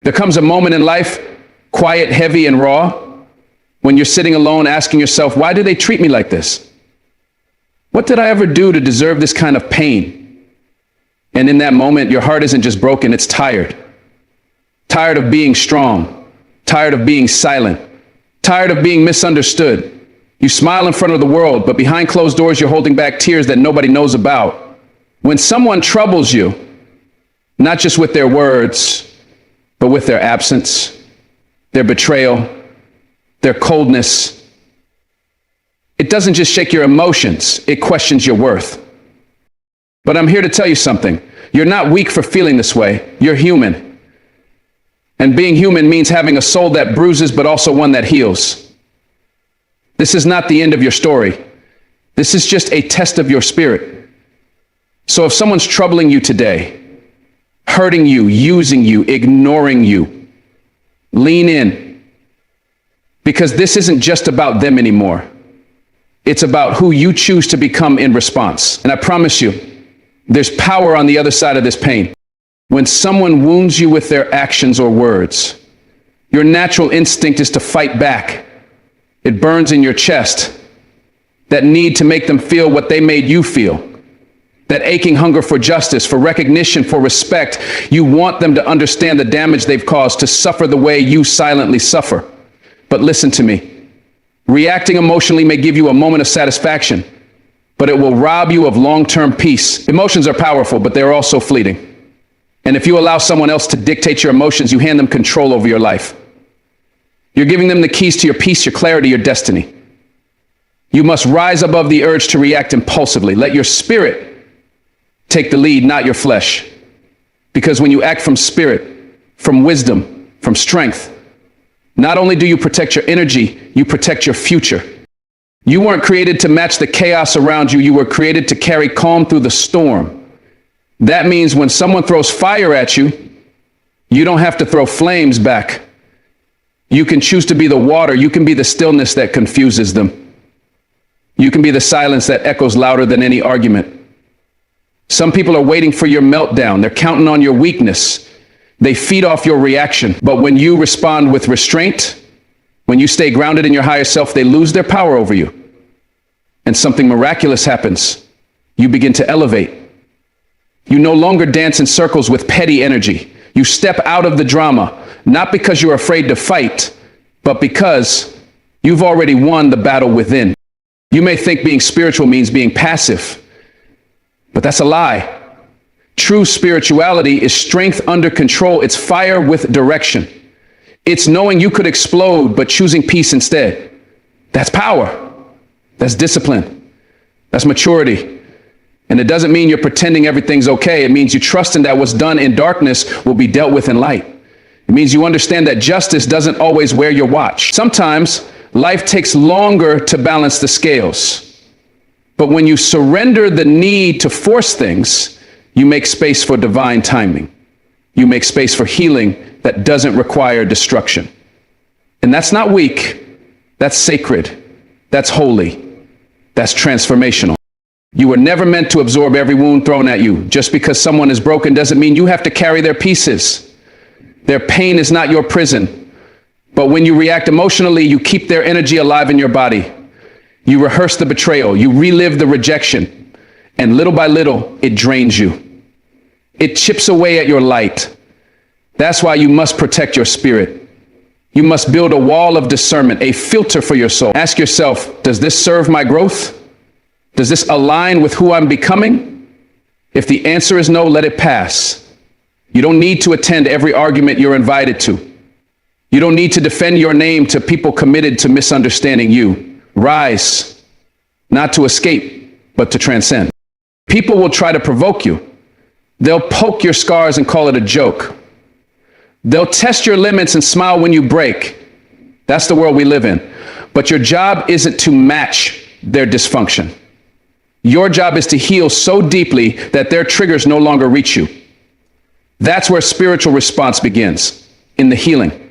There comes a moment in life, quiet, heavy, and raw, when you're sitting alone asking yourself, why do they treat me like this? What did I ever do to deserve this kind of pain? And in that moment, your heart isn't just broken, it's tired. Tired of being strong, tired of being silent, tired of being misunderstood. You smile in front of the world, but behind closed doors, you're holding back tears that nobody knows about. When someone troubles you, not just with their words, but with their absence, their betrayal, their coldness, it doesn't just shake your emotions, it questions your worth. But I'm here to tell you something. You're not weak for feeling this way. You're human. And being human means having a soul that bruises, but also one that heals. This is not the end of your story. This is just a test of your spirit. So if someone's troubling you today, hurting you, using you, ignoring you, lean in. Because this isn't just about them anymore. It's about who you choose to become in response. And I promise you, there's power on the other side of this pain. When someone wounds you with their actions or words, your natural instinct is to fight back. It burns in your chest, that need to make them feel what they made you feel, that aching hunger for justice, for recognition, for respect. You want them to understand the damage they've caused, to suffer the way you silently suffer. But listen to me. Reacting emotionally may give you a moment of satisfaction, but it will rob you of long-term peace. Emotions are powerful, but they're also fleeting. And if you allow someone else to dictate your emotions, you hand them control over your life. You're giving them the keys to your peace, your clarity, your destiny. You must rise above the urge to react impulsively. Let your spirit take the lead, not your flesh. Because when you act from spirit, from wisdom, from strength, not only do you protect your energy, you protect your future. You weren't created to match the chaos around you. You were created to carry calm through the storm. That means when someone throws fire at you, you don't have to throw flames back. You can choose to be the water. You can be the stillness that confuses them. You can be the silence that echoes louder than any argument. Some people are waiting for your meltdown. They're counting on your weakness. They feed off your reaction. But when you respond with restraint, when you stay grounded in your higher self, they lose their power over you. And something miraculous happens. You begin to elevate. You no longer dance in circles with petty energy. You step out of the drama. Not because you're afraid to fight, but because you've already won the battle within. You may think being spiritual means being passive, but that's a lie. True spirituality is strength under control. It's fire with direction. It's knowing you could explode, but choosing peace instead. That's power. That's discipline. That's maturity. And it doesn't mean you're pretending everything's okay. It means you trust in that what's done in darkness will be dealt with in light. It means you understand that justice doesn't always wear your watch. Sometimes life takes longer to balance the scales. But when you surrender the need to force things, you make space for divine timing. You make space for healing that doesn't require destruction. And that's not weak. That's sacred. That's holy. That's transformational. You were never meant to absorb every wound thrown at you. Just because someone is broken doesn't mean you have to carry their pieces. Their pain is not your prison. But when you react emotionally, you keep their energy alive in your body. You rehearse the betrayal. You relive the rejection. And little by little, it drains you. It chips away at your light. That's why you must protect your spirit. You must build a wall of discernment, a filter for your soul. Ask yourself, does this serve my growth? Does this align with who I'm becoming? If the answer is no, let it pass. You don't need to attend every argument you're invited to. You don't need to defend your name to people committed to misunderstanding you. Rise, not to escape, but to transcend. People will try to provoke you. They'll poke your scars and call it a joke. They'll test your limits and smile when you break. That's the world we live in. But your job isn't to match their dysfunction. Your job is to heal so deeply that their triggers no longer reach you. That's where spiritual response begins, in the healing.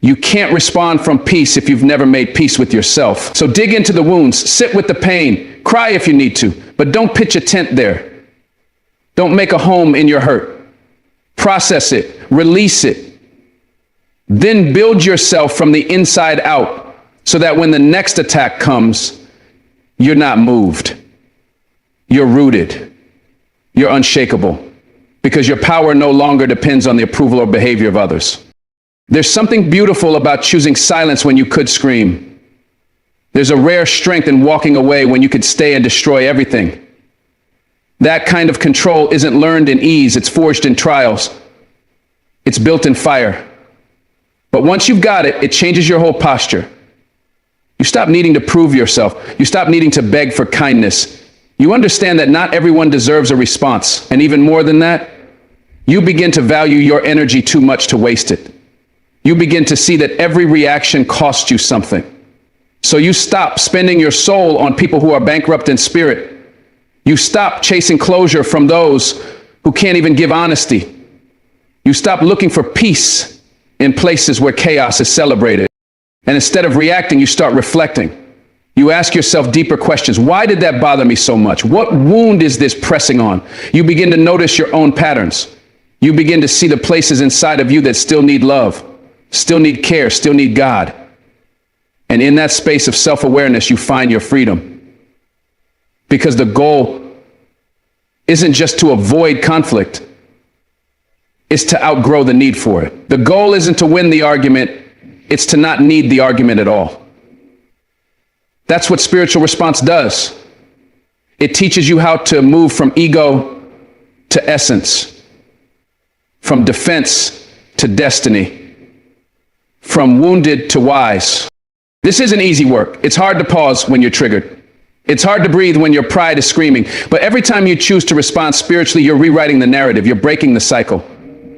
You can't respond from peace if you've never made peace with yourself. So dig into the wounds, sit with the pain, cry if you need to, but don't pitch a tent there. Don't make a home in your hurt. Process it, release it, Then build yourself from the inside out so that when the next attack comes, you're not moved. You're rooted. You're unshakable because your power no longer depends on the approval or behavior of others. There's something beautiful about choosing silence when you could scream. There's a rare strength in walking away when you could stay and destroy everything. That kind of control isn't learned in ease, it's forged in trials. It's built in fire. But once you've got it, it changes your whole posture. You stop needing to prove yourself. You stop needing to beg for kindness. You understand that not everyone deserves a response. And even more than that, you begin to value your energy too much to waste it. You begin to see that every reaction costs you something. So you stop spending your soul on people who are bankrupt in spirit. You stop chasing closure from those who can't even give honesty. You stop looking for peace in places where chaos is celebrated. And instead of reacting, you start reflecting. You ask yourself deeper questions. Why did that bother me so much? What wound is this pressing on? You begin to notice your own patterns. You begin to see the places inside of you that still need love, still need care, still need God. And in that space of self-awareness, you find your freedom. Because the goal isn't just to avoid conflict, it's to outgrow the need for it. The goal isn't to win the argument, it's to not need the argument at all. That's what spiritual response does. It teaches you how to move from ego to essence, from defense to destiny, from wounded to wise. This isn't easy work. It's hard to pause when you're triggered. It's hard to breathe when your pride is screaming. But every time you choose to respond spiritually, you're rewriting the narrative. You're breaking the cycle.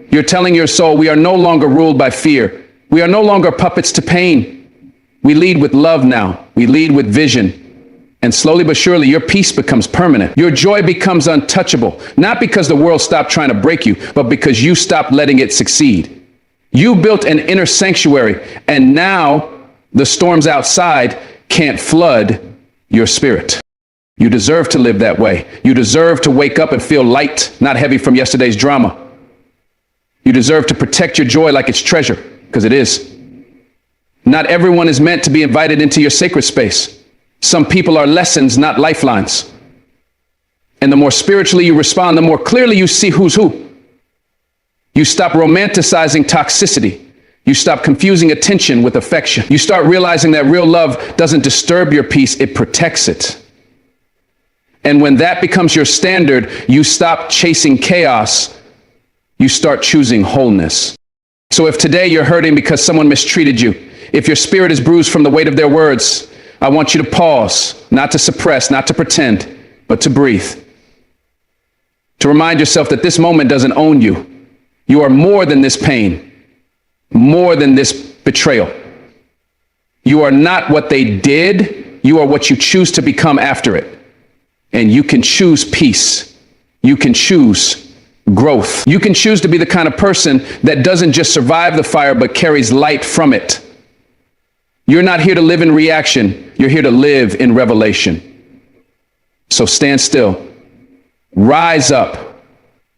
You're telling your soul, we are no longer ruled by fear. We are no longer puppets to pain. We lead with love now. We lead with vision. And slowly but surely, your peace becomes permanent. Your joy becomes untouchable. Not because the world stopped trying to break you, but because you stopped letting it succeed. You built an inner sanctuary, and now the storms outside can't flood your spirit. You deserve to live that way. You deserve to wake up and feel light, not heavy from yesterday's drama. You deserve to protect your joy like it's treasure, because it is. Not everyone is meant to be invited into your sacred space. Some people are lessons, not lifelines. And the more spiritually you respond, the more clearly you see who's who. You stop romanticizing toxicity. You stop confusing attention with affection. You start realizing that real love doesn't disturb your peace, it protects it. And when that becomes your standard, you stop chasing chaos. You start choosing wholeness. So if today you're hurting because someone mistreated you, if your spirit is bruised from the weight of their words, I want you to pause, not to suppress, not to pretend, but to breathe. To remind yourself that this moment doesn't own you. You are more than this pain, more than this betrayal. You are not what they did. You are what you choose to become after it. And you can choose peace. You can choose growth. You can choose to be the kind of person that doesn't just survive the fire, but carries light from it. You're not here to live in reaction. You're here to live in revelation. So stand still, rise up,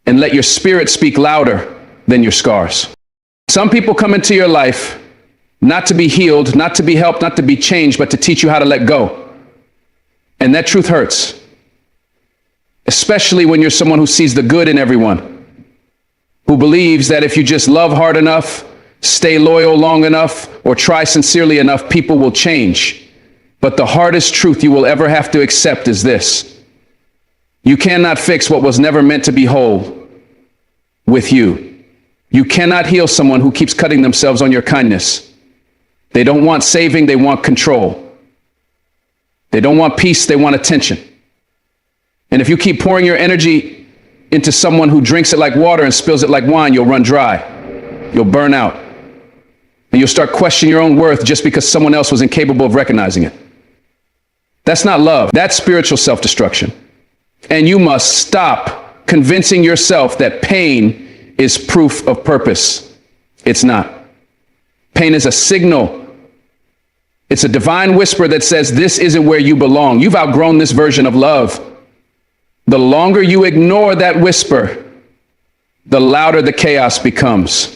and let your spirit speak louder than your scars. Some people come into your life not to be healed, not to be helped, not to be changed, but to teach you how to let go. And that truth hurts, especially when you're someone who sees the good in everyone, who believes that if you just love hard enough, stay loyal long enough, or try sincerely enough, people will change. But the hardest truth you will ever have to accept is this: you cannot fix what was never meant to be whole with you. You cannot heal someone who keeps cutting themselves on your kindness. They don't want saving, they want control. They don't want peace, they want attention. And if you keep pouring your energy into someone who drinks it like water and spills it like wine, you'll run dry. You'll burn out. And you'll start questioning your own worth just because someone else was incapable of recognizing it. That's not love. That's spiritual self-destruction. And you must stop convincing yourself that pain is proof of purpose. It's not. Pain is a signal. It's a divine whisper that says this isn't where you belong. You've outgrown this version of love. The longer you ignore that whisper, the louder the chaos becomes.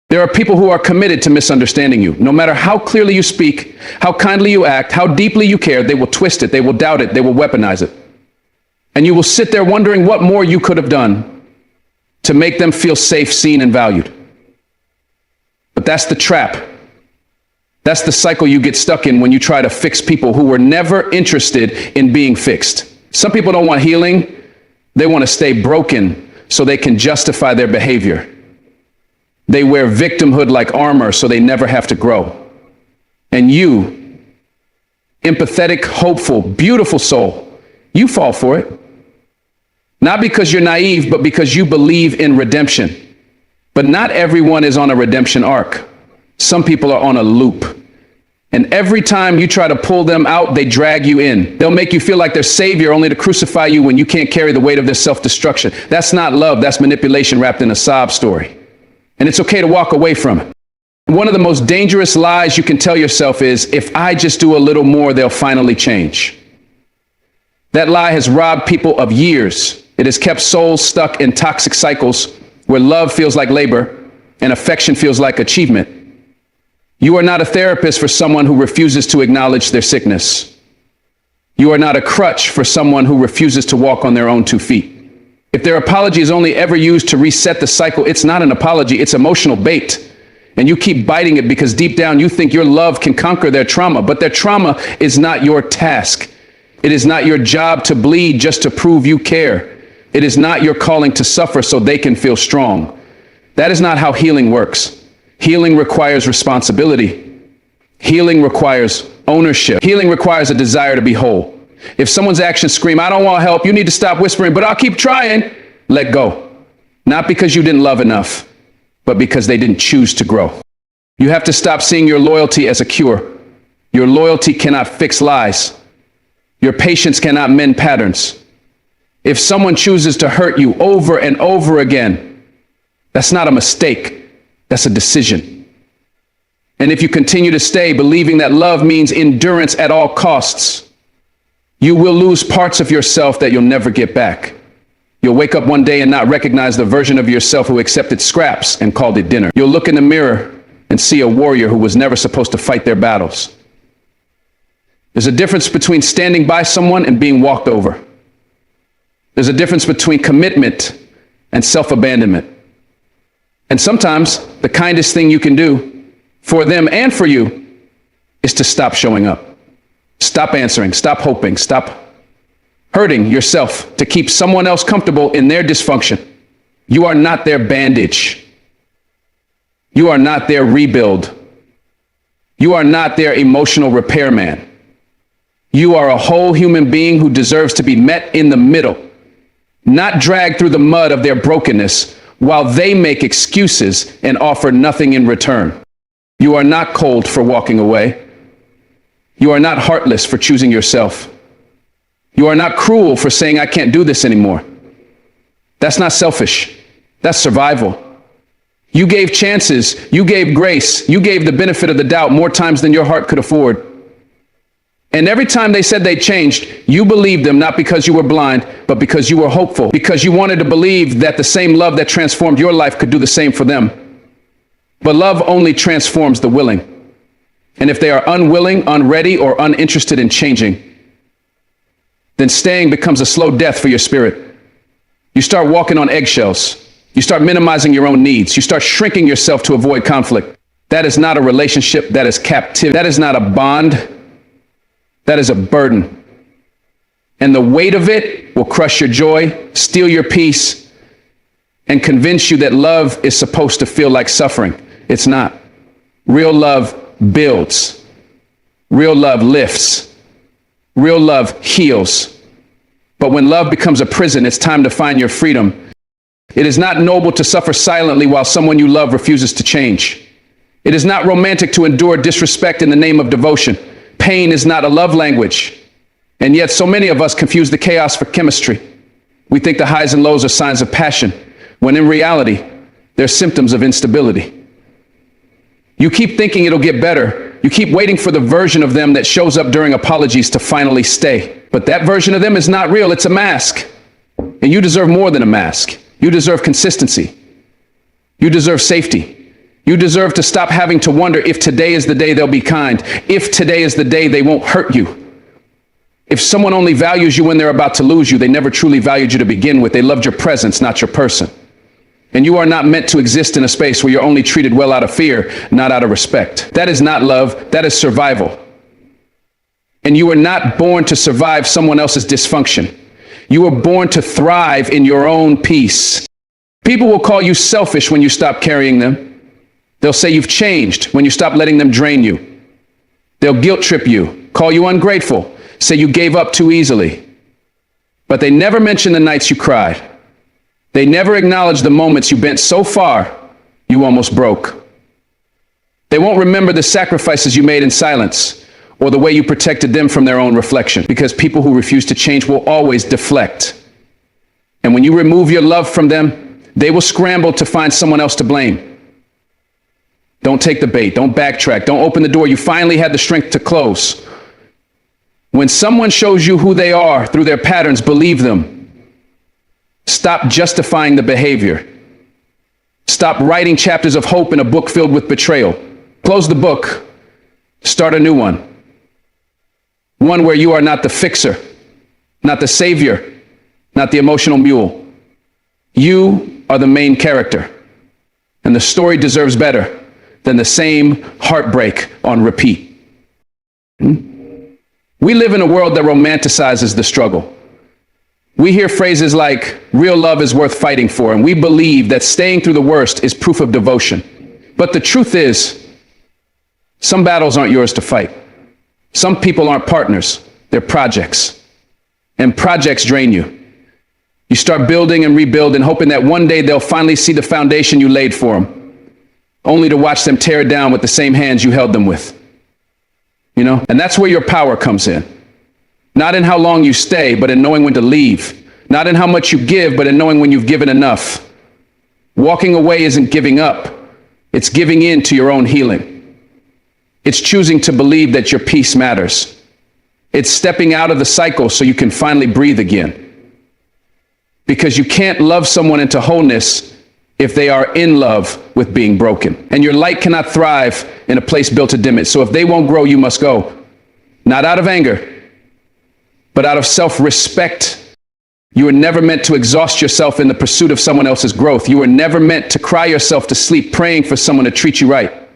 There are people who are committed to misunderstanding you. No matter how clearly you speak, how kindly you act, how deeply you care, they will twist it, they will doubt it, they will weaponize it. And you will sit there wondering what more you could have done to make them feel safe, seen, and valued. But that's the trap. That's the cycle you get stuck in when you try to fix people who were never interested in being fixed. Some people don't want healing. They want to stay broken so they can justify their behavior. They wear victimhood like armor so they never have to grow. And you, empathetic, hopeful, beautiful soul, you fall for it. Not because you're naive, but because you believe in redemption. But not everyone is on a redemption arc. Some people are on a loop. And every time you try to pull them out, they drag you in. They'll make you feel like they're savior only to crucify you when you can't carry the weight of their self-destruction. That's not love, that's manipulation wrapped in a sob story. And it's okay to walk away from it. One of the most dangerous lies you can tell yourself is, if I just do a little more, they'll finally change. That lie has robbed people of years. It has kept souls stuck in toxic cycles where love feels like labor and affection feels like achievement. You are not a therapist for someone who refuses to acknowledge their sickness. You are not a crutch for someone who refuses to walk on their own 2 feet. If their apology is only ever used to reset the cycle, it's not an apology, it's emotional bait. And you keep biting it because deep down you think your love can conquer their trauma, but their trauma is not your task. It is not your job to bleed just to prove you care. It is not your calling to suffer so they can feel strong. That is not how healing works. Healing requires responsibility. Healing requires ownership. Healing requires a desire to be whole. If someone's actions scream, I don't want help, you need to stop whispering, but I'll keep trying, let go. Not because you didn't love enough, but because they didn't choose to grow. You have to stop seeing your loyalty as a cure. Your loyalty cannot fix lies. Your patience cannot mend patterns. If someone chooses to hurt you over and over again, that's not a mistake, that's a decision. And if you continue to stay believing that love means endurance at all costs, you will lose parts of yourself that you'll never get back. You'll wake up one day and not recognize the version of yourself who accepted scraps and called it dinner. You'll look in the mirror and see a warrior who was never supposed to fight their battles. There's a difference between standing by someone and being walked over. There's a difference between commitment and self-abandonment. And sometimes the kindest thing you can do for them and for you is to stop showing up. Stop answering, stop hoping, stop hurting yourself to keep someone else comfortable in their dysfunction. You are not their bandage. You are not their rebuild. You are not their emotional repairman. You are a whole human being who deserves to be met in the middle, not dragged through the mud of their brokenness while they make excuses and offer nothing in return. You are not cold for walking away. You are not heartless for choosing yourself. You are not cruel for saying, I can't do this anymore. That's not selfish. That's survival. You gave chances. You gave grace. You gave the benefit of the doubt more times than your heart could afford. And every time they said they changed, you believed them, not because you were blind, but because you were hopeful, because you wanted to believe that the same love that transformed your life could do the same for them. But love only transforms the willing. And if they are unwilling, unready, or uninterested in changing, then staying becomes a slow death for your spirit. You start walking on eggshells. You start minimizing your own needs. You start shrinking yourself to avoid conflict. That is not a relationship. That is captivity. That is not a bond. That is a burden. And the weight of it will crush your joy, steal your peace, and convince you that love is supposed to feel like suffering. It's not. Real love builds. Real love lifts. Real love heals. But when love becomes a prison, it's time to find your freedom. It is not noble to suffer silently while someone you love refuses to change. It is not romantic to endure disrespect in the name of devotion. Pain is not a love language. And yet so many of us confuse the chaos for chemistry. We think the highs and lows are signs of passion, when in reality, they're symptoms of instability. You keep thinking it'll get better. You keep waiting for the version of them that shows up during apologies to finally stay. But that version of them is not real. It's a mask. And you deserve more than a mask. You deserve consistency. You deserve safety. You deserve to stop having to wonder if today is the day they'll be kind, if today is the day they won't hurt you. If someone only values you when they're about to lose you, they never truly valued you to begin with. They loved your presence, not your person. And you are not meant to exist in a space where you're only treated well out of fear, not out of respect. That is not love, that is survival. And you were not born to survive someone else's dysfunction. You were born to thrive in your own peace. People will call you selfish when you stop carrying them. They'll say you've changed when you stop letting them drain you. They'll guilt trip you, call you ungrateful, say you gave up too easily. But they never mention the nights you cried. They never acknowledge the moments you bent so far, you almost broke. They won't remember the sacrifices you made in silence or the way you protected them from their own reflection, because people who refuse to change will always deflect. And when you remove your love from them, they will scramble to find someone else to blame. Don't take the bait. Don't backtrack. Don't open the door you finally had the strength to close. When someone shows you who they are through their patterns, believe them. Stop justifying the behavior. Stop writing chapters of hope in a book filled with betrayal. Close the book. Start a new one. One where you are not the fixer, not the savior, not the emotional mule. You are the main character. And the story deserves better than the same heartbreak on repeat. We live in a world that romanticizes the struggle. We hear phrases like, real love is worth fighting for, and we believe that staying through the worst is proof of devotion. But the truth is, some battles aren't yours to fight. Some people aren't partners, they're projects. And projects drain you. You start building and rebuilding, hoping that one day they'll finally see the foundation you laid for them, only to watch them tear it down with the same hands you held them with. And that's where your power comes in. Not in how long you stay, but in knowing when to leave. Not in how much you give, but in knowing when you've given enough. Walking away isn't giving up. It's giving in to your own healing. It's choosing to believe that your peace matters. It's stepping out of the cycle so you can finally breathe again. Because you can't love someone into wholeness if they are in love with being broken. And your light cannot thrive in a place built to dim it. So if they won't grow, you must go. Not out of anger, but out of self-respect. You were never meant to exhaust yourself in the pursuit of someone else's growth. You were never meant to cry yourself to sleep praying for someone to treat you right.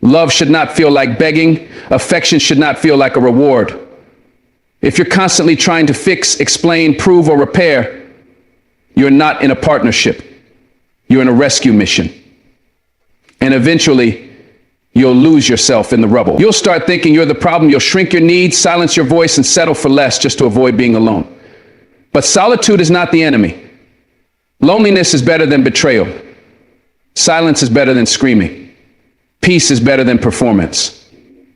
Love should not feel like begging. Affection should not feel like a reward. If you're constantly trying to fix, explain, prove, or repair, you're not in a partnership. You're in a rescue mission. And eventually, you'll lose yourself in the rubble. You'll start thinking you're the problem. You'll shrink your needs, silence your voice, and settle for less just to avoid being alone. But solitude is not the enemy. Loneliness is better than betrayal. Silence is better than screaming. Peace is better than performance.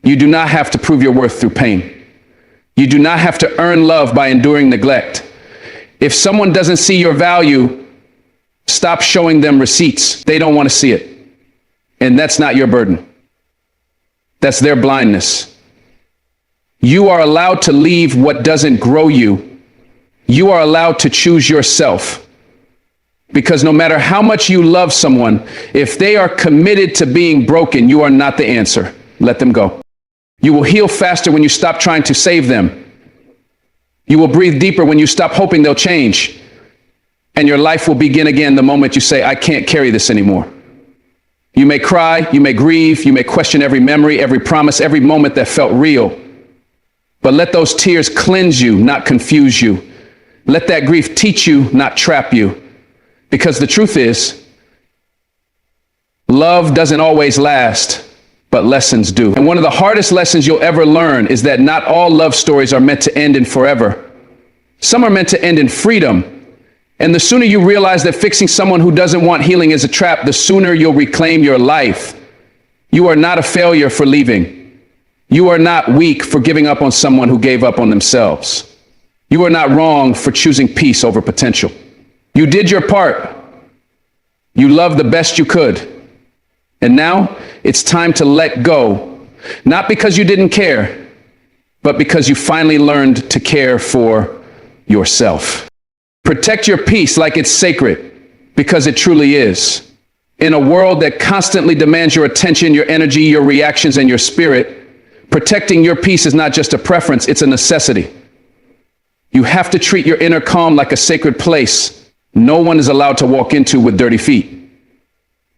You do not have to prove your worth through pain. You do not have to earn love by enduring neglect. If someone doesn't see your value, stop showing them receipts. They don't want to see it. And that's not your burden. That's their blindness. You are allowed to leave what doesn't grow you. You are allowed to choose yourself. Because no matter how much you love someone, if they are committed to being broken, you are not the answer. Let them go. You will heal faster when you stop trying to save them. You will breathe deeper when you stop hoping they'll change. And your life will begin again the moment you say, I can't carry this anymore. You may cry, you may grieve, you may question every memory, every promise, every moment that felt real. But let those tears cleanse you, not confuse you. Let that grief teach you, not trap you. Because the truth is, love doesn't always last, but lessons do. And one of the hardest lessons you'll ever learn is that not all love stories are meant to end in forever. Some are meant to end in freedom. And the sooner you realize that fixing someone who doesn't want healing is a trap, the sooner you'll reclaim your life. You are not a failure for leaving. You are not weak for giving up on someone who gave up on themselves. You are not wrong for choosing peace over potential. You did your part. You loved the best you could. And now it's time to let go, not because you didn't care, but because you finally learned to care for yourself. Protect your peace like it's sacred, because it truly is. In a world that constantly demands your attention, your energy, your reactions, and your spirit, protecting your peace is not just a preference, it's a necessity. You have to treat your inner calm like a sacred place no one is allowed to walk into with dirty feet.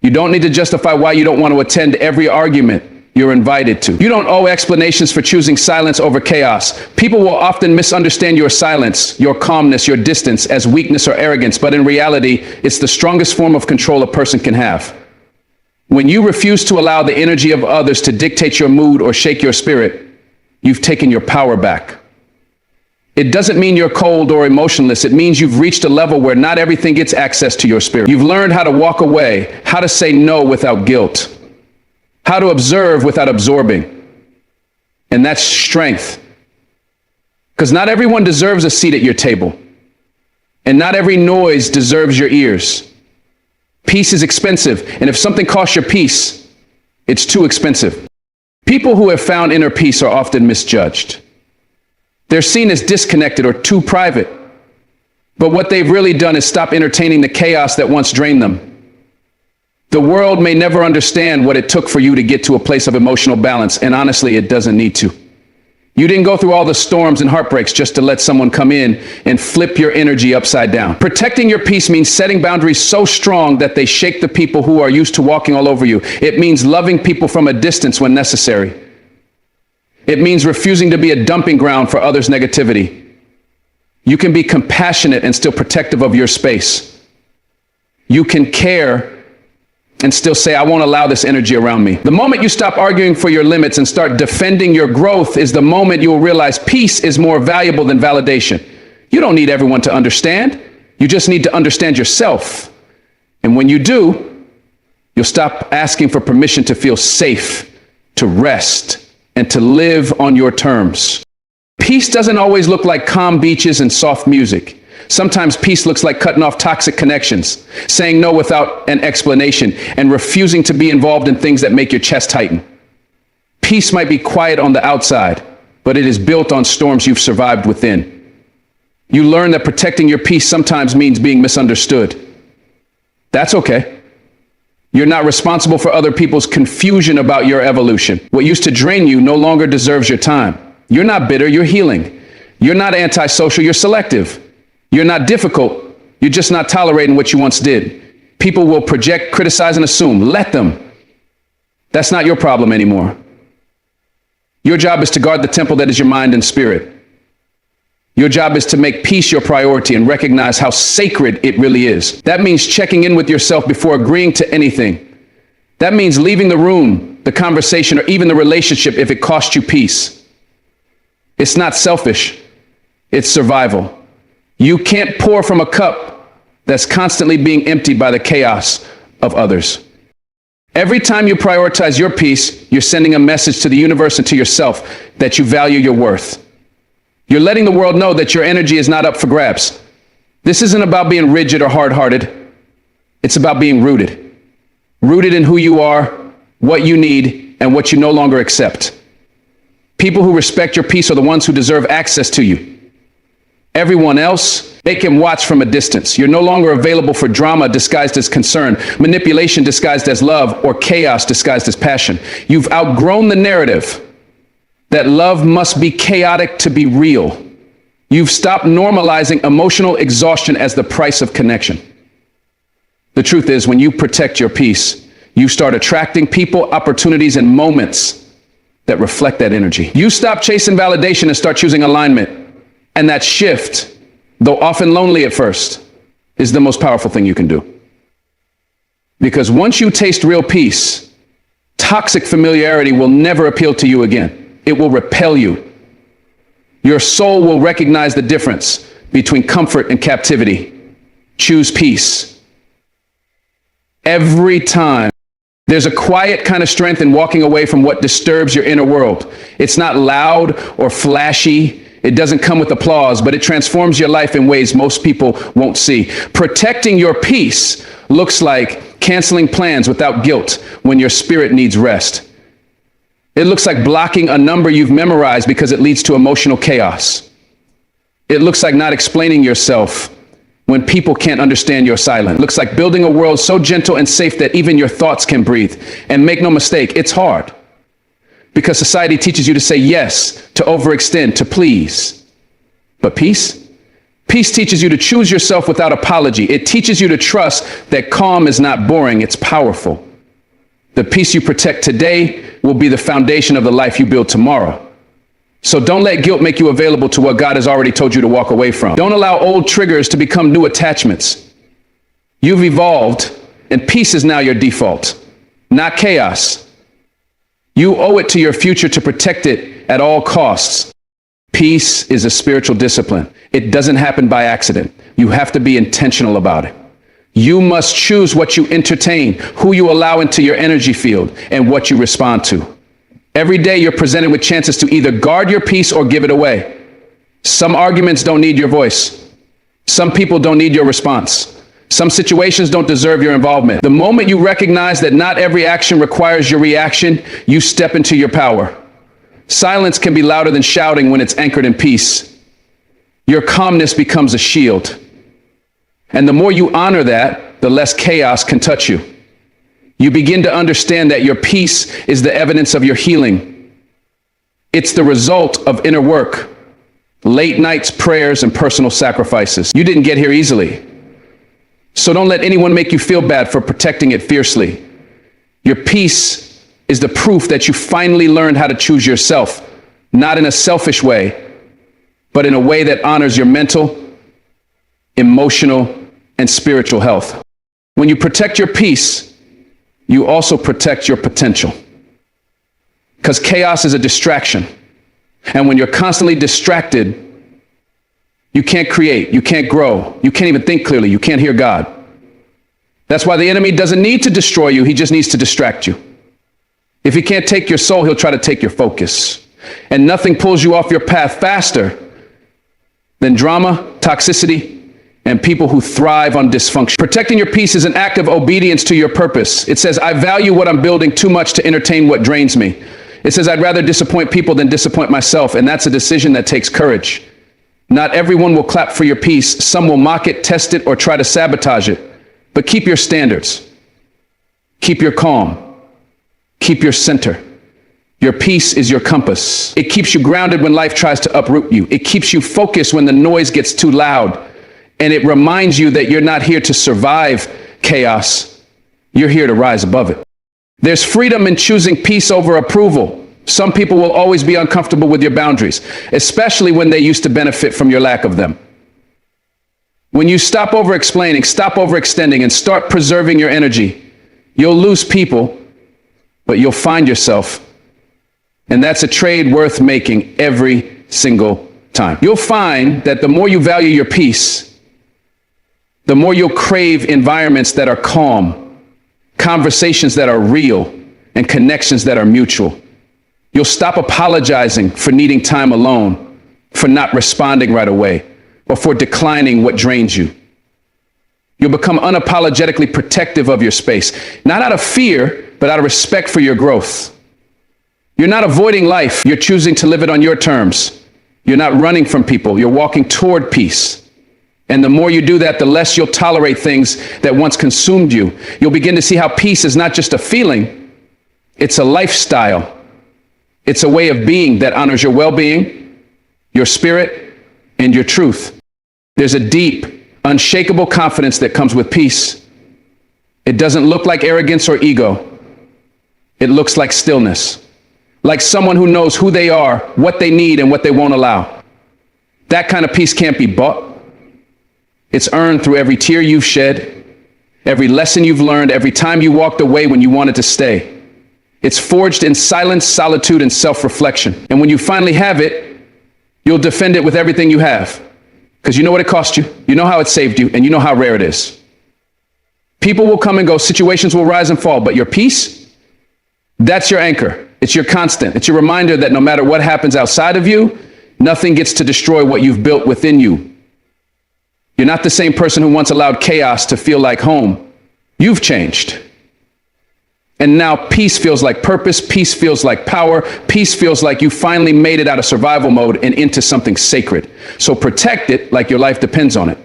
You don't need to justify why you don't want to attend every argument you're invited to. You don't owe explanations for choosing silence over chaos. People will often misunderstand your silence, your calmness, your distance as weakness or arrogance, but in reality, it's the strongest form of control a person can have. When you refuse to allow the energy of others to dictate your mood or shake your spirit, you've taken your power back. It doesn't mean you're cold or emotionless. It means you've reached a level where not everything gets access to your spirit. You've learned how to walk away, how to say no without guilt, how to observe without absorbing. And that's strength. Because not everyone deserves a seat at your table. And not every noise deserves your ears. Peace is expensive. And if something costs your peace, it's too expensive. People who have found inner peace are often misjudged. They're seen as disconnected or too private. But what they've really done is stop entertaining the chaos that once drained them. The world may never understand what it took for you to get to a place of emotional balance, and honestly, it doesn't need to. You didn't go through all the storms and heartbreaks just to let someone come in and flip your energy upside down. Protecting your peace means setting boundaries so strong that they shake the people who are used to walking all over you. It means loving people from a distance when necessary. It means refusing to be a dumping ground for others' negativity. You can be compassionate and still protective of your space. You can care and still say, I won't allow this energy around me. The moment you stop arguing for your limits and start defending your growth is the moment you will realize peace is more valuable than validation. You don't need everyone to understand. You just need to understand yourself. And when you do, you'll stop asking for permission to feel safe, to rest, and to live on your terms. Peace doesn't always look like calm beaches and soft music. Sometimes peace looks like cutting off toxic connections, saying no without an explanation, and refusing to be involved in things that make your chest tighten. Peace might be quiet on the outside, but it is built on storms you've survived within. You learn that protecting your peace sometimes means being misunderstood. That's okay. You're not responsible for other people's confusion about your evolution. What used to drain you no longer deserves your time. You're not bitter, you're healing. You're not antisocial, you're selective. You're not difficult, you're just not tolerating what you once did. People will project, criticize, and assume. Let them. That's not your problem anymore. Your job is to guard the temple that is your mind and spirit. Your job is to make peace your priority and recognize how sacred it really is. That means checking in with yourself before agreeing to anything. That means leaving the room, the conversation, or even the relationship if it costs you peace. It's not selfish. It's survival. You can't pour from a cup that's constantly being emptied by the chaos of others. Every time you prioritize your peace, you're sending a message to the universe and to yourself that you value your worth. You're letting the world know that your energy is not up for grabs. This isn't about being rigid or hard-hearted. It's about being rooted. Rooted in who you are, what you need, and what you no longer accept. People who respect your peace are the ones who deserve access to you. Everyone else, they can watch from a distance. You're no longer available for drama disguised as concern, manipulation disguised as love, or chaos disguised as passion. You've outgrown the narrative that love must be chaotic to be real. You've stopped normalizing emotional exhaustion as the price of connection. The truth is, when you protect your peace, you start attracting people, opportunities, and moments that reflect that energy. You stop chasing validation and start choosing alignment. And that shift, though often lonely at first, is the most powerful thing you can do. Because once you taste real peace, toxic familiarity will never appeal to you again. It will repel you. Your soul will recognize the difference between comfort and captivity. Choose peace. Every time. There's a quiet kind of strength in walking away from what disturbs your inner world. It's not loud or flashy. It doesn't come with applause, but it transforms your life in ways most people won't see. Protecting your peace looks like canceling plans without guilt when your spirit needs rest. It looks like blocking a number you've memorized because it leads to emotional chaos. It looks like not explaining yourself when people can't understand your silence. It looks like building a world so gentle and safe that even your thoughts can breathe. And make no mistake, it's hard. Because society teaches you to say yes, to overextend, to please. But peace? Peace teaches you to choose yourself without apology. It teaches you to trust that calm is not boring, it's powerful. The peace you protect today will be the foundation of the life you build tomorrow. So don't let guilt make you available to what God has already told you to walk away from. Don't allow old triggers to become new attachments. You've evolved, and peace is now your default, not chaos. You owe it to your future to protect it at all costs. Peace is a spiritual discipline. It doesn't happen by accident. You have to be intentional about it. You must choose what you entertain, who you allow into your energy field, and what you respond to. Every day you're presented with chances to either guard your peace or give it away. Some arguments don't need your voice. Some people don't need your response. Some situations don't deserve your involvement. The moment you recognize that not every action requires your reaction, you step into your power. Silence can be louder than shouting when it's anchored in peace. Your calmness becomes a shield. And the more you honor that, the less chaos can touch you. You begin to understand that your peace is the evidence of your healing. It's the result of inner work, late nights, prayers, and personal sacrifices. You didn't get here easily. So don't let anyone make you feel bad for protecting it fiercely. Your peace is the proof that you finally learned how to choose yourself, not in a selfish way, but in a way that honors your mental, emotional, and spiritual health. When you protect your peace, you also protect your potential. Because chaos is a distraction. And when you're constantly distracted, you can't create, you can't grow, you can't even think clearly, you can't hear God. That's why the enemy doesn't need to destroy you, he just needs to distract you. If he can't take your soul, he'll try to take your focus. And nothing pulls you off your path faster than drama, toxicity, and people who thrive on dysfunction. Protecting your peace is an act of obedience to your purpose. It says, I value what I'm building too much to entertain what drains me. It says, I'd rather disappoint people than disappoint myself. And that's a decision that takes courage. Not everyone will clap for your peace. Some will mock it, test it, or try to sabotage it. But keep your standards. Keep your calm. Keep your center. Your peace is your compass. It keeps you grounded when life tries to uproot you. It keeps you focused when the noise gets too loud. And it reminds you that you're not here to survive chaos. You're here to rise above it. There's freedom in choosing peace over approval. Some people will always be uncomfortable with your boundaries, especially when they used to benefit from your lack of them. When you stop over-explaining, stop overextending, and start preserving your energy, you'll lose people, but you'll find yourself. And that's a trade worth making every single time. You'll find that the more you value your peace, the more you'll crave environments that are calm, conversations that are real, and connections that are mutual. You'll stop apologizing for needing time alone, for not responding right away, or for declining what drains you. You'll become unapologetically protective of your space, not out of fear, but out of respect for your growth. You're not avoiding life, you're choosing to live it on your terms. You're not running from people, you're walking toward peace. And the more you do that, the less you'll tolerate things that once consumed you. You'll begin to see how peace is not just a feeling, it's a lifestyle. It's a way of being that honors your well-being, your spirit, and your truth. There's a deep, unshakable confidence that comes with peace. It doesn't look like arrogance or ego. It looks like stillness, like someone who knows who they are, what they need, and what they won't allow. That kind of peace can't be bought. It's earned through every tear you've shed, every lesson you've learned, every time you walked away when you wanted to stay. It's forged in silence, solitude, and self-reflection. And when you finally have it, you'll defend it with everything you have. Because you know what it cost you, you know how it saved you, and you know how rare it is. People will come and go, situations will rise and fall, but your peace, that's your anchor. It's your constant. It's your reminder that no matter what happens outside of you, nothing gets to destroy what you've built within you. You're not the same person who once allowed chaos to feel like home. You've changed. And now peace feels like purpose. Peace feels like power. Peace feels like you finally made it out of survival mode and into something sacred. So protect it like your life depends on it.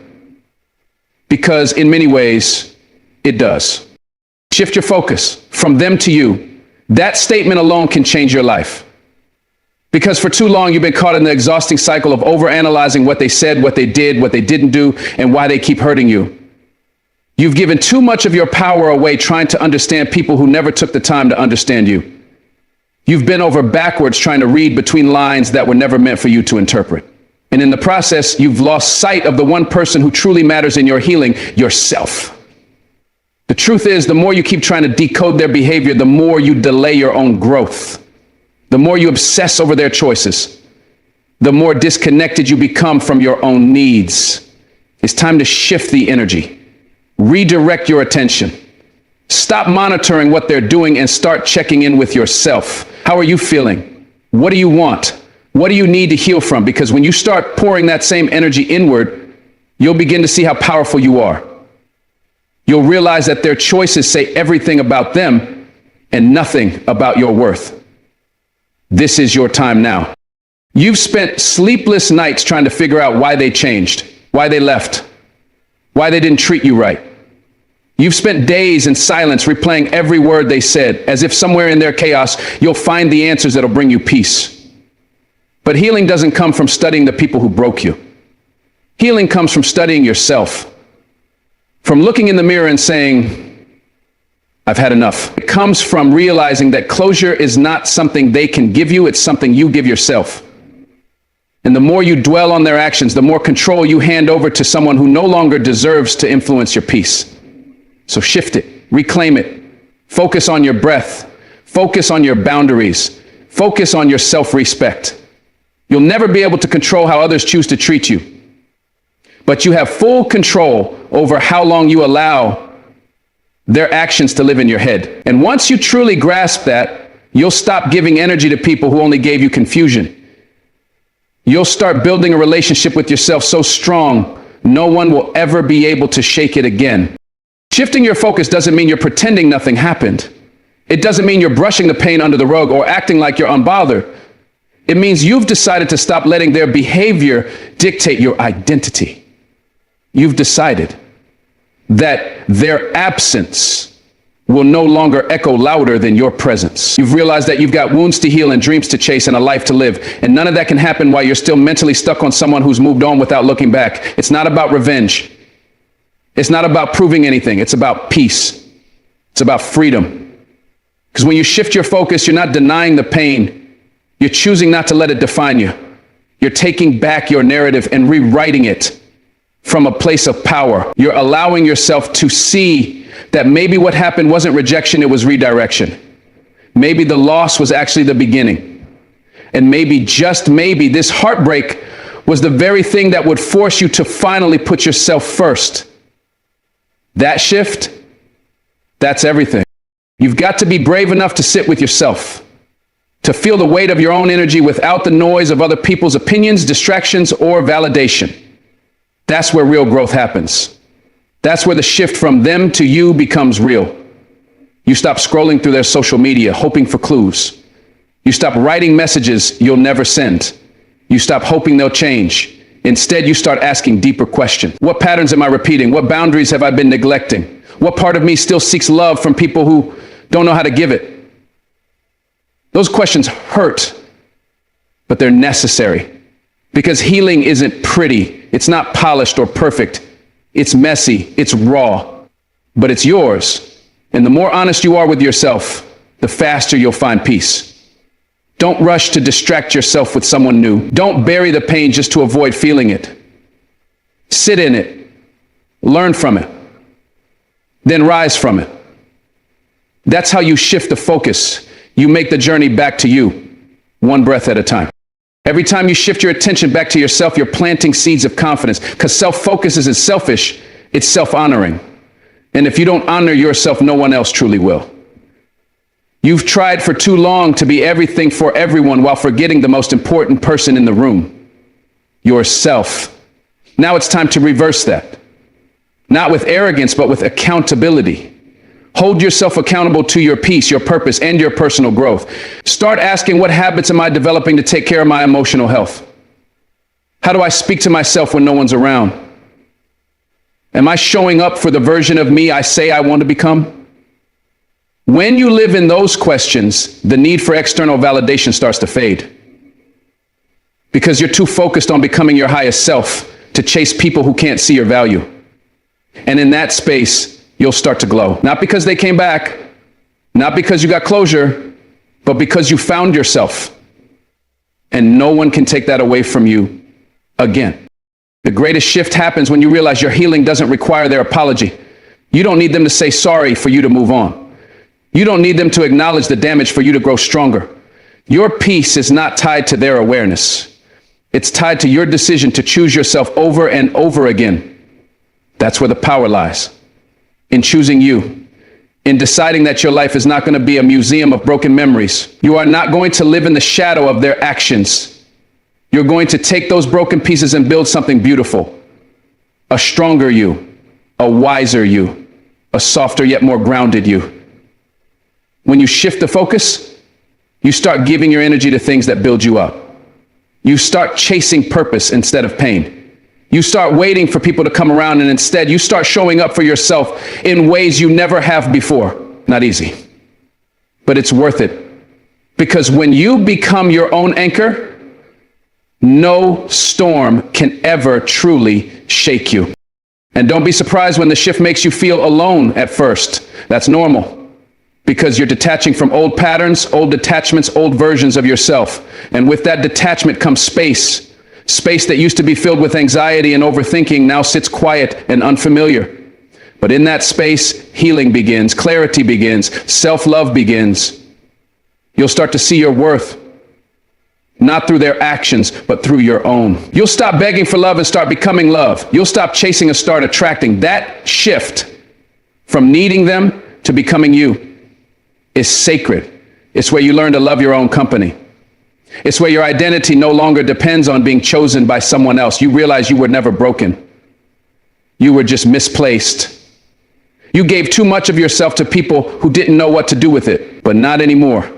because in many ways, it does. Shift your focus from them to you. That statement alone can change your life. Because for too long, you've been caught in the exhausting cycle of overanalyzing what they said, what they did, what they didn't do, and why they keep hurting you. You've given too much of your power away trying to understand people who never took the time to understand you. You've bent over backwards trying to read between lines that were never meant for you to interpret. And in the process, you've lost sight of the one person who truly matters in your healing, yourself. The truth is, the more you keep trying to decode their behavior, the more you delay your own growth. The more you obsess over their choices, the more disconnected you become from your own needs. It's time to shift the energy. Redirect your attention. Stop monitoring what they're doing and start checking in with yourself. How are you feeling? What do you want? What do you need to heal from? Because when you start pouring that same energy inward, you'll begin to see how powerful you are. You'll realize that their choices say everything about them and nothing about your worth. This is your time now. You've spent sleepless nights trying to figure out why they changed, why they left, why they didn't treat you right. You've spent days in silence replaying every word they said, as if somewhere in their chaos, you'll find the answers that'll bring you peace. But healing doesn't come from studying the people who broke you. Healing comes from studying yourself, from looking in the mirror and saying, I've had enough. It comes from realizing that closure is not something they can give you, it's something you give yourself. And the more you dwell on their actions, the more control you hand over to someone who no longer deserves to influence your peace. So shift it, reclaim it, focus on your breath, focus on your boundaries, focus on your self-respect. You'll never be able to control how others choose to treat you, but you have full control over how long you allow their actions to live in your head. And once you truly grasp that, you'll stop giving energy to people who only gave you confusion. You'll start building a relationship with yourself so strong, no one will ever be able to shake it again. Shifting your focus doesn't mean you're pretending nothing happened. It doesn't mean you're brushing the pain under the rug or acting like you're unbothered. It means you've decided to stop letting their behavior dictate your identity. You've decided that their absence will no longer echo louder than your presence. You've realized that you've got wounds to heal and dreams to chase and a life to live. And none of that can happen while you're still mentally stuck on someone who's moved on without looking back. It's not about revenge. It's not about proving anything. It's about peace. It's about freedom. Because when you shift your focus, you're not denying the pain. You're choosing not to let it define you. You're taking back your narrative and rewriting it from a place of power. You're allowing yourself to see that maybe what happened wasn't rejection, it was redirection. Maybe the loss was actually the beginning. And maybe, just maybe, this heartbreak was the very thing that would force you to finally put yourself first. That shift, that's everything. You've got to be brave enough to sit with yourself, to feel the weight of your own energy without the noise of other people's opinions, distractions, or validation. That's where real growth happens. That's where the shift from them to you becomes real. You stop scrolling through their social media, hoping for clues. You stop writing messages you'll never send. You stop hoping they'll change. Instead, you start asking deeper questions. What patterns am I repeating? What boundaries have I been neglecting? What part of me still seeks love from people who don't know how to give it? Those questions hurt, but they're necessary. Because healing isn't pretty. It's not polished or perfect. It's messy. It's raw. But it's yours. And the more honest you are with yourself, the faster you'll find peace. Don't rush to distract yourself with someone new. Don't bury the pain just to avoid feeling it. Sit in it. Learn from it. Then rise from it. That's how you shift the focus. You make the journey back to you, one breath at a time. Every time you shift your attention back to yourself, you're planting seeds of confidence, because self-focus isn't selfish, it's self-honoring. And if you don't honor yourself, no one else truly will. You've tried for too long to be everything for everyone while forgetting the most important person in the room, yourself. Now it's time to reverse that. Not with arrogance, but with accountability. Hold yourself accountable to your peace, your purpose, and your personal growth. Start asking, what habits am I developing to take care of my emotional health? How do I speak to myself when no one's around? Am I showing up for the version of me I say I want to become? When you live in those questions, the need for external validation starts to fade. Because you're too focused on becoming your highest self to chase people who can't see your value. And in that space, you'll start to glow. Not because they came back, not because you got closure, but because you found yourself. And no one can take that away from you again. The greatest shift happens when you realize your healing doesn't require their apology. You don't need them to say sorry for you to move on. You don't need them to acknowledge the damage for you to grow stronger. Your peace is not tied to their awareness. It's tied to your decision to choose yourself over and over again. That's where the power lies. In choosing you. In deciding that your life is not going to be a museum of broken memories. You are not going to live in the shadow of their actions. You're going to take those broken pieces and build something beautiful. A stronger you, a wiser you, a softer yet more grounded you. When you shift the focus, you start giving your energy to things that build you up. You start chasing purpose instead of pain. You start waiting for people to come around, and instead you start showing up for yourself in ways you never have before. Not easy, but it's worth it. Because when you become your own anchor, no storm can ever truly shake you. And don't be surprised when the shift makes you feel alone at first. That's normal, because you're detaching from old patterns, old attachments, old versions of yourself. And with that detachment comes space. Space that used to be filled with anxiety and overthinking now sits quiet and unfamiliar. But in that space, healing begins, clarity begins, self-love begins. You'll start to see your worth. Not through their actions, but through your own. You'll stop begging for love and start becoming love. You'll stop chasing and start attracting. That shift from needing them to becoming you is sacred. It's where you learn to love your own company. It's where your identity no longer depends on being chosen by someone else. You realize you were never broken. You were just misplaced. You gave too much of yourself to people who didn't know what to do with it, but not anymore.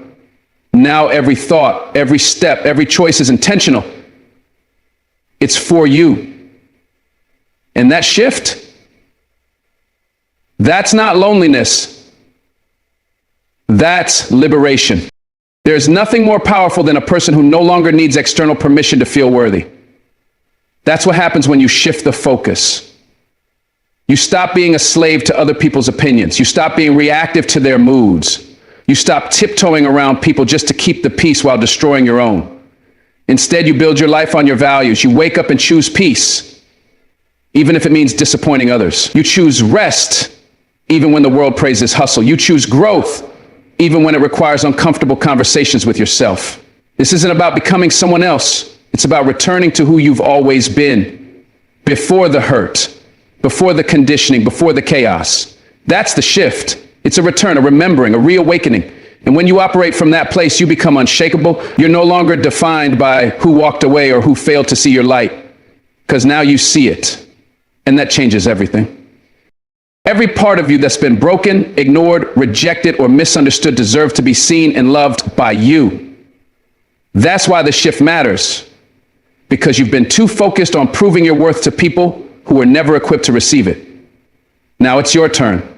Now every thought, every step, every choice is intentional. It's for you. And that shift, that's not loneliness. That's liberation. There's nothing more powerful than a person who no longer needs external permission to feel worthy. That's what happens when you shift the focus. You stop being a slave to other people's opinions. You stop being reactive to their moods. You stop tiptoeing around people just to keep the peace while destroying your own. Instead, you build your life on your values. You wake up and choose peace, even if it means disappointing others. You choose rest, even when the world praises hustle. You choose growth, even when it requires uncomfortable conversations with yourself. This isn't about becoming someone else. It's about returning to who you've always been, before the hurt, before the conditioning, before the chaos. That's the shift. It's a return, a remembering, a reawakening. And when you operate from that place, you become unshakable. You're no longer defined by who walked away or who failed to see your light, because now you see it. And that changes everything. Every part of you that's been broken, ignored, rejected, or misunderstood deserves to be seen and loved by you. That's why the shift matters, because you've been too focused on proving your worth to people who were never equipped to receive it. Now it's your turn.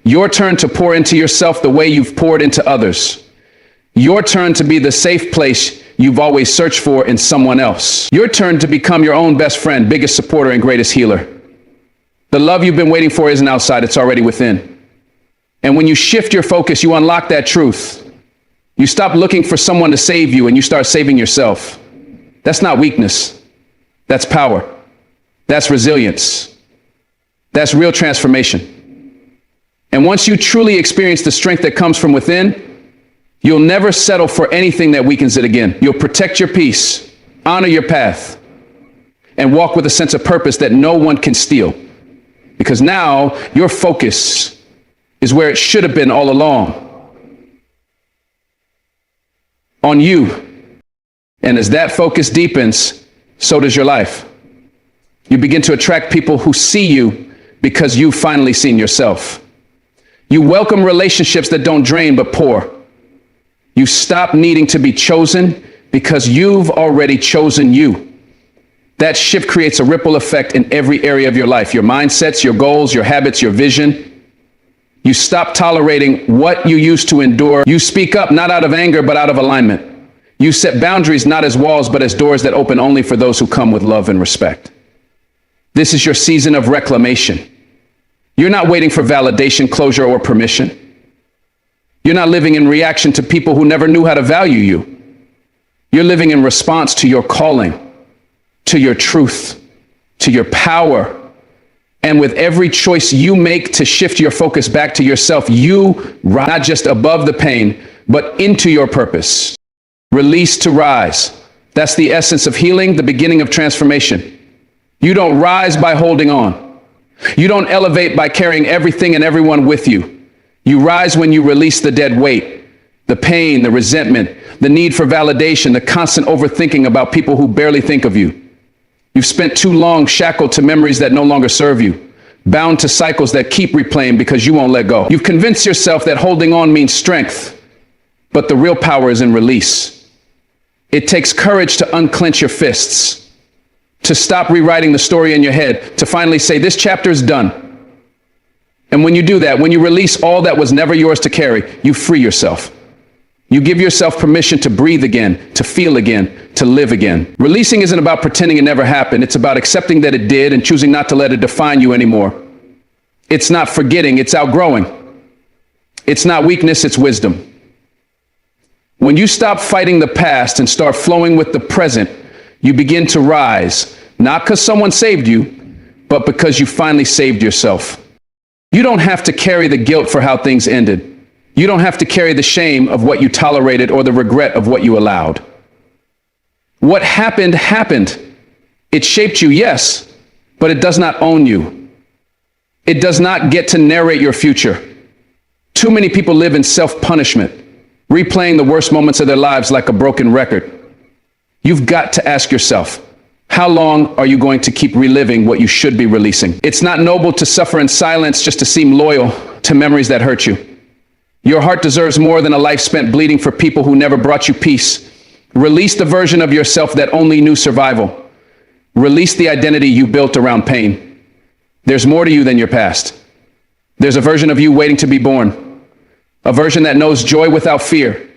Your turn to pour into yourself the way you've poured into others. Your turn to be the safe place you've always searched for in someone else. Your turn to become your own best friend, biggest supporter, and greatest healer. The love you've been waiting for isn't outside, it's already within. And when you shift your focus, you unlock that truth. You stop looking for someone to save you and you start saving yourself. That's not weakness. That's power. That's resilience. That's real transformation. And once you truly experience the strength that comes from within, you'll never settle for anything that weakens it again. You'll protect your peace, honor your path, and walk with a sense of purpose that no one can steal. Because now your focus is where it should have been all along. On you. And as that focus deepens, so does your life. You begin to attract people who see you because you've finally seen yourself. You welcome relationships that don't drain but pour. You stop needing to be chosen because you've already chosen you. That shift creates a ripple effect in every area of your life, your mindsets, your goals, your habits, your vision. You stop tolerating what you used to endure. You speak up, not out of anger, but out of alignment. You set boundaries, not as walls, but as doors that open only for those who come with love and respect. This is your season of reclamation. You're not waiting for validation, closure, or permission. You're not living in reaction to people who never knew how to value you. You're living in response to your calling, to your truth, to your power. And with every choice you make to shift your focus back to yourself, you rise not just above the pain, but into your purpose. Release to rise. That's the essence of healing, the beginning of transformation. You don't rise by holding on. You don't elevate by carrying everything and everyone with you. You rise when you release the dead weight, the pain, the resentment, the need for validation, the constant overthinking about people who barely think of you. You've spent too long shackled to memories that no longer serve you, bound to cycles that keep replaying because you won't let go. You've convinced yourself that holding on means strength, but the real power is in release. It takes courage to unclench your fists, to stop rewriting the story in your head, to finally say, this chapter is done. And when you do that, when you release all that was never yours to carry, you free yourself. You give yourself permission to breathe again, to feel again, to live again. Releasing isn't about pretending it never happened. It's about accepting that it did and choosing not to let it define you anymore. It's not forgetting, it's outgrowing. It's not weakness, it's wisdom. When you stop fighting the past and start flowing with the present, you begin to rise, not because someone saved you, but because you finally saved yourself. You don't have to carry the guilt for how things ended. You don't have to carry the shame of what you tolerated or the regret of what you allowed. What happened, happened. It shaped you, yes, but it does not own you. It does not get to narrate your future. Too many people live in self-punishment, replaying the worst moments of their lives like a broken record. You've got to ask yourself, how long are you going to keep reliving what you should be releasing? It's not noble to suffer in silence just to seem loyal to memories that hurt you. Your heart deserves more than a life spent bleeding for people who never brought you peace. Release the version of yourself that only knew survival. Release the identity you built around pain. There's more to you than your past. There's a version of you waiting to be born. A version that knows joy without fear,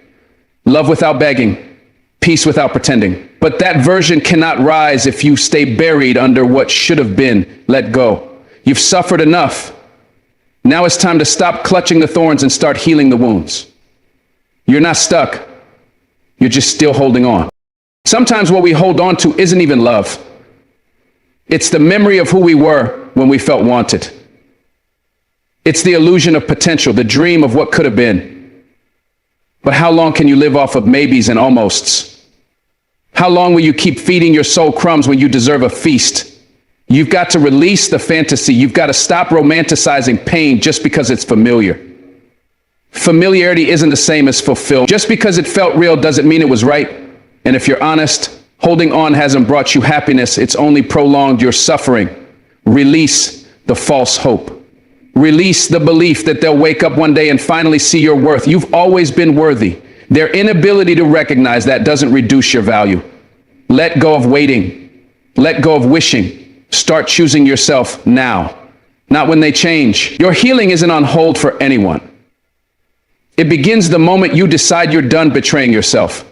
love without begging, peace without pretending. But that version cannot rise if you stay buried under what should have been. Let go. You've suffered enough. Now it's time to stop clutching the thorns and start healing the wounds. You're not stuck. You're just still holding on. Sometimes what we hold on to isn't even love. It's the memory of who we were when we felt wanted. It's the illusion of potential, the dream of what could have been. But how long can you live off of maybes and almosts? How long will you keep feeding your soul crumbs when you deserve a feast? You've got to release the fantasy. You've got to stop romanticizing pain just because it's familiar. Familiarity isn't the same as fulfillment. Just because it felt real doesn't mean it was right. And if you're honest, holding on hasn't brought you happiness. It's only prolonged your suffering. Release the false hope. Release the belief that they'll wake up one day and finally see your worth. You've always been worthy. Their inability to recognize that doesn't reduce your value. Let go of waiting. Let go of wishing. Start choosing yourself now, not when they change. Your healing isn't on hold for anyone. It begins the moment you decide you're done betraying yourself.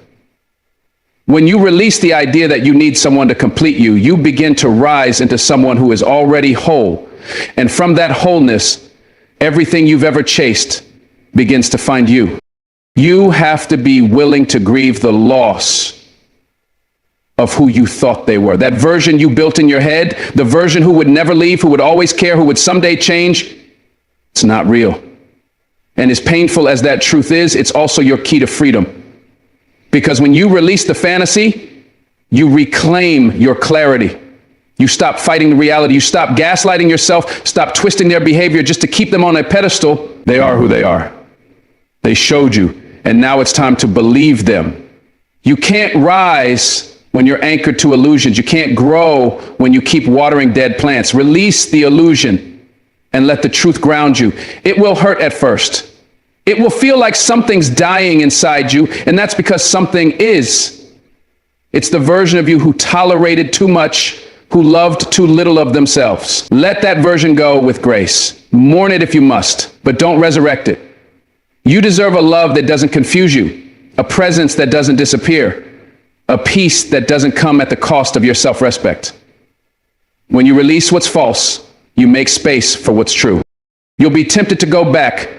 When you release the idea that you need someone to complete you, you begin to rise into someone who is already whole. And from that wholeness, everything you've ever chased begins to find you. You have to be willing to grieve the loss of who you thought they were. That version you built in your head, the version who would never leave, who would always care, who would someday change, it's not real. And as painful as that truth is, it's also your key to freedom. Because when you release the fantasy, you reclaim your clarity. You stop fighting the reality. You stop gaslighting yourself, stop twisting their behavior just to keep them on a pedestal. They are who they are. They showed you, and now it's time to believe them. You can't rise when you're anchored to illusions. You can't grow when you keep watering dead plants. Release the illusion and let the truth ground you. It will hurt at first. It will feel like something's dying inside you, and that's because something is. It's the version of you who tolerated too much, who loved too little of themselves. Let that version go with grace. Mourn it if you must, but don't resurrect it. You deserve a love that doesn't confuse you, a presence that doesn't disappear, a peace that doesn't come at the cost of your self-respect. When you release what's false, you make space for what's true. You'll be tempted to go back,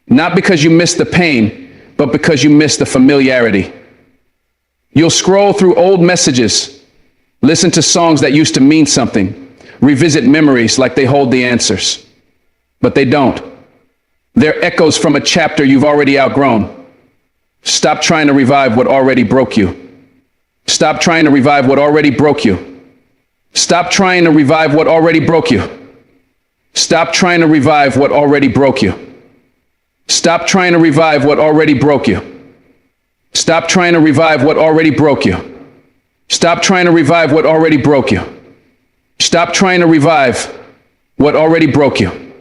not because you miss the pain, but because you miss the familiarity. You'll scroll through old messages, listen to songs that used to mean something, revisit memories like they hold the answers. But they don't. They're echoes from a chapter you've already outgrown. Stop trying to revive what already broke you. Stop trying to revive what already broke you. Stop trying to revive what already broke you. Stop trying to revive what already broke you. Stop trying to revive what already broke you. Stop trying to revive what already broke you. Stop trying to revive what already broke you. Stop trying to revive what already broke you.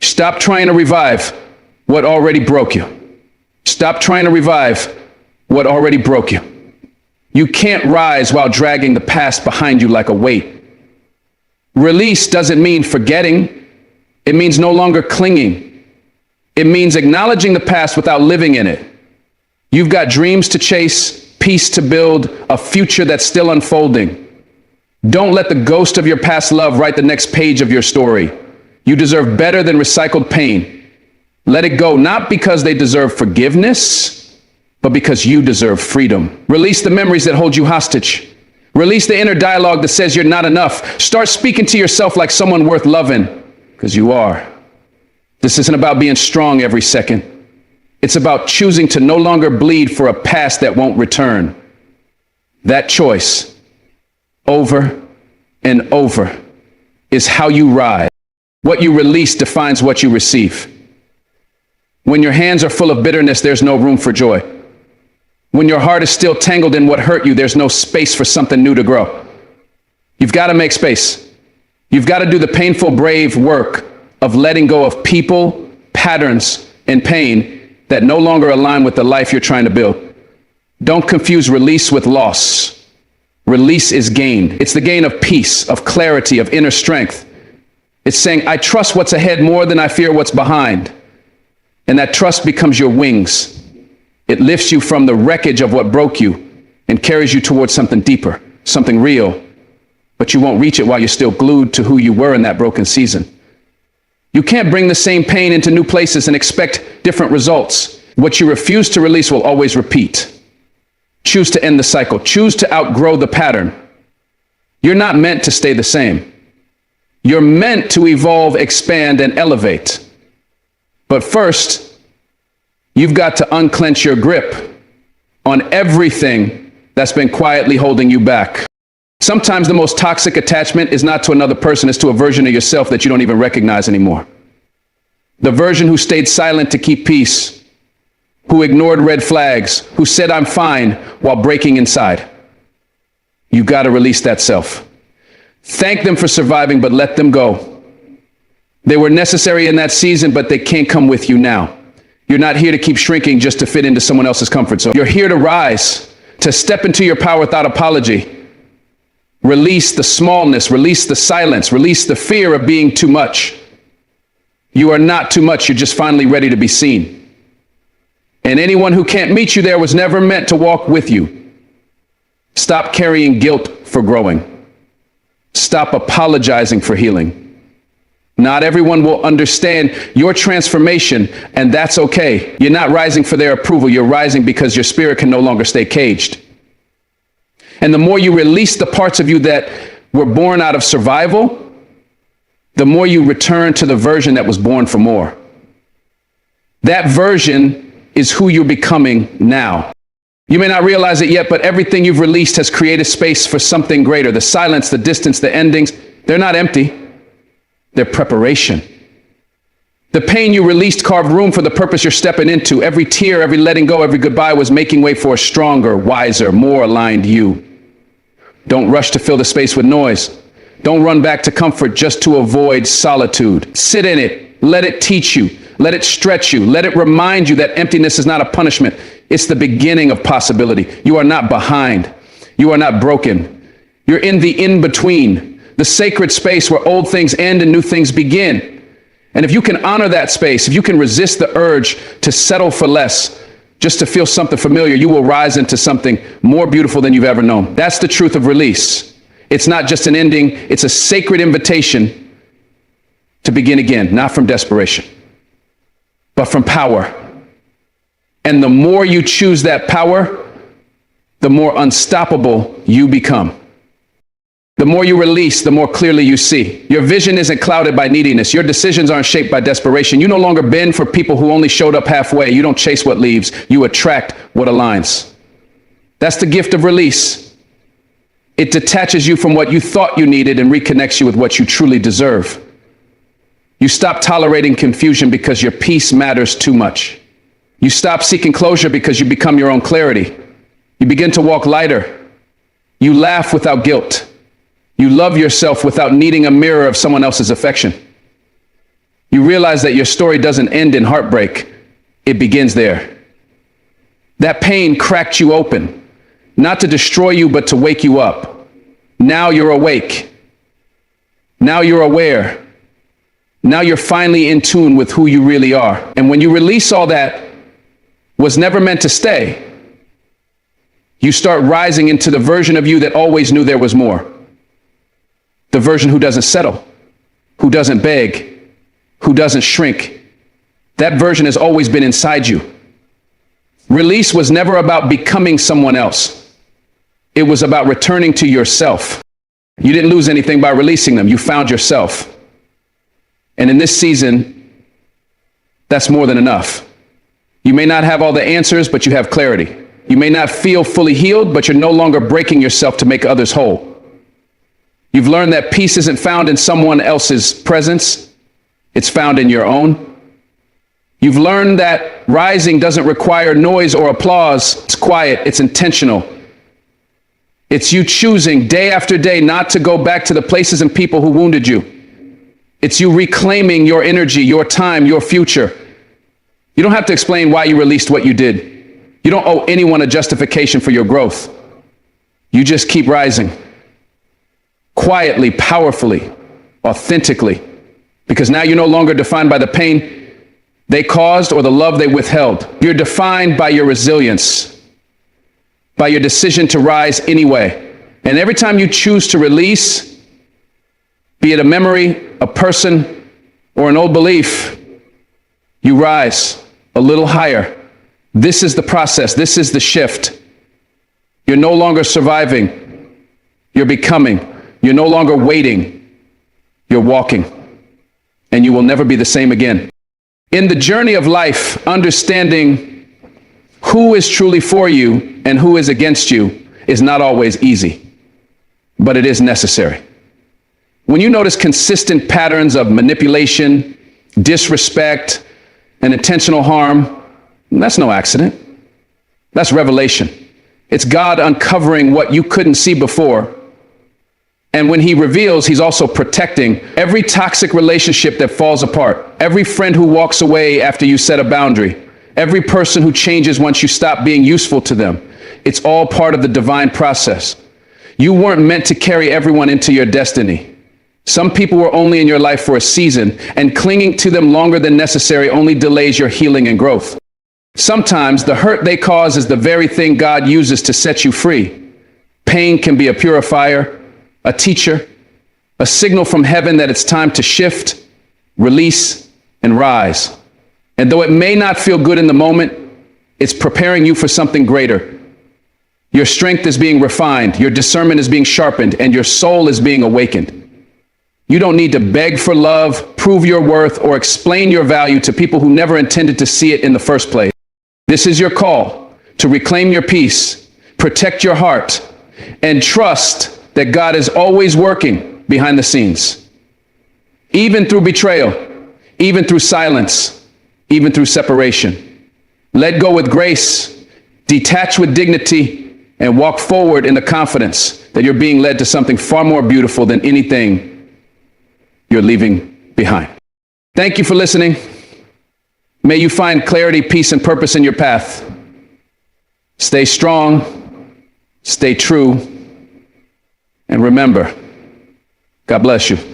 Stop trying to revive what already broke you. Stop trying to revive what already broke you. You can't rise while dragging the past behind you like a weight. Release doesn't mean forgetting. It means no longer clinging. It means acknowledging the past without living in it. You've got dreams to chase, peace to build, a future that's still unfolding. Don't let the ghost of your past love write the next page of your story. You deserve better than recycled pain. Let it go, not because they deserve forgiveness, but because you deserve freedom. Release the memories that hold you hostage. Release the inner dialogue that says you're not enough. Start speaking to yourself like someone worth loving, because you are. This isn't about being strong every second. It's about choosing to no longer bleed for a past that won't return. That choice, over and over, is how you rise. What you release defines what you receive. When your hands are full of bitterness, there's no room for joy. When your heart is still tangled in what hurt you, there's no space for something new to grow. You've got to make space. You've got to do the painful, brave work of letting go of people, patterns, and pain that no longer align with the life you're trying to build. Don't confuse release with loss. Release is gain. It's the gain of peace, of clarity, of inner strength. It's saying, I trust what's ahead more than I fear what's behind. And that trust becomes your wings. It lifts you from the wreckage of what broke you and carries you towards something deeper, something real. But you won't reach it while you're still glued to who you were in that broken season. You can't bring the same pain into new places and expect different results. What you refuse to release will always repeat. Choose to end the cycle. Choose to outgrow the pattern. You're not meant to stay the same. You're meant to evolve, expand, and elevate. But first, you've got to unclench your grip on everything that's been quietly holding you back. Sometimes the most toxic attachment is not to another person, it's to a version of yourself that you don't even recognize anymore. The version who stayed silent to keep peace, who ignored red flags, who said, I'm fine, while breaking inside. You've got to release that self. Thank them for surviving, but let them go. They were necessary in that season, but they can't come with you now. You're not here to keep shrinking just to fit into someone else's comfort zone. You're here to rise, to step into your power without apology. Release the smallness, release the silence, release the fear of being too much. You are not too much, you're just finally ready to be seen. And anyone who can't meet you there was never meant to walk with you. Stop carrying guilt for growing. Stop apologizing for healing. Not everyone will understand your transformation, and that's okay. You're not rising for their approval, you're rising because your spirit can no longer stay caged. And the more you release the parts of you that were born out of survival, the more you return to the version that was born for more. That version is who you're becoming now. You may not realize it yet, but everything you've released has created space for something greater. The silence, the distance, the endings, they're not empty. They're preparation. The pain you released carved room for the purpose you're stepping into. Every tear, every letting go, every goodbye was making way for a stronger, wiser, more aligned you. Don't rush to fill the space with noise. Don't run back to comfort just to avoid solitude. Sit in it. Let it teach you. Let it stretch you. Let it remind you that emptiness is not a punishment. It's the beginning of possibility. You are not behind. You are not broken. You're in the in-between, the sacred space where old things end and new things begin. And if you can honor that space, if you can resist the urge to settle for less, just to feel something familiar, you will rise into something more beautiful than you've ever known. That's the truth of release. It's not just an ending, it's a sacred invitation to begin again, not from desperation, but from power. And the more you choose that power, the more unstoppable you become. The more you release, the more clearly you see. Your vision isn't clouded by neediness. Your decisions aren't shaped by desperation. You no longer bend for people who only showed up halfway. You don't chase what leaves. You attract what aligns. That's the gift of release. It detaches you from what you thought you needed and reconnects you with what you truly deserve. You stop tolerating confusion because your peace matters too much. You stop seeking closure because you become your own clarity. You begin to walk lighter. You laugh without guilt. You love yourself without needing a mirror of someone else's affection. You realize that your story doesn't end in heartbreak. It begins there. That pain cracked you open, not to destroy you, but to wake you up. Now you're awake. Now you're aware. Now you're finally in tune with who you really are. And when you release all that was never meant to stay, you start rising into the version of you that always knew there was more. The version who doesn't settle, who doesn't beg, who doesn't shrink. That version has always been inside you. Release was never about becoming someone else. It was about returning to yourself. You didn't lose anything by releasing them. You found yourself. And in this season, that's more than enough. You may not have all the answers, but you have clarity. You may not feel fully healed, but you're no longer breaking yourself to make others whole. You've learned that peace isn't found in someone else's presence. It's found in your own. You've learned that rising doesn't require noise or applause. It's quiet. It's intentional. It's you choosing day after day not to go back to the places and people who wounded you. It's you reclaiming your energy, your time, your future. You don't have to explain why you released what you did. You don't owe anyone a justification for your growth. You just keep rising. Quietly, powerfully, authentically, because now you're no longer defined by the pain they caused or the love they withheld. You're defined by your resilience, by your decision to rise anyway. And every time you choose to release, be it a memory, a person, or an old belief, you rise a little higher. This is the process. This is the shift. You're no longer surviving. You're becoming. You're no longer waiting, you're walking, and you will never be the same again. In the journey of life, understanding who is truly for you and who is against you is not always easy, but it is necessary. When you notice consistent patterns of manipulation, disrespect, and intentional harm, that's no accident. That's revelation. It's God uncovering what you couldn't see before. And when he reveals, he's also protecting every toxic relationship that falls apart, every friend who walks away after you set a boundary, every person who changes once you stop being useful to them. It's all part of the divine process. You weren't meant to carry everyone into your destiny. Some people were only in your life for a season, and clinging to them longer than necessary only delays your healing and growth. Sometimes the hurt they cause is the very thing God uses to set you free. Pain can be a purifier, a teacher, a signal from heaven that it's time to shift, release, and rise. And though it may not feel good in the moment, it's preparing you for something greater. Your strength is being refined, your discernment is being sharpened, and your soul is being awakened. You don't need to beg for love, prove your worth, or explain your value to people who never intended to see it in the first place. This is your call to reclaim your peace, protect your heart, and trust that God is always working behind the scenes. Even through betrayal, even through silence, even through separation. Let go with grace, detach with dignity, and walk forward in the confidence that you're being led to something far more beautiful than anything you're leaving behind. Thank you for listening. May you find clarity, peace, and purpose in your path. Stay strong, Stay true. And remember, God bless you.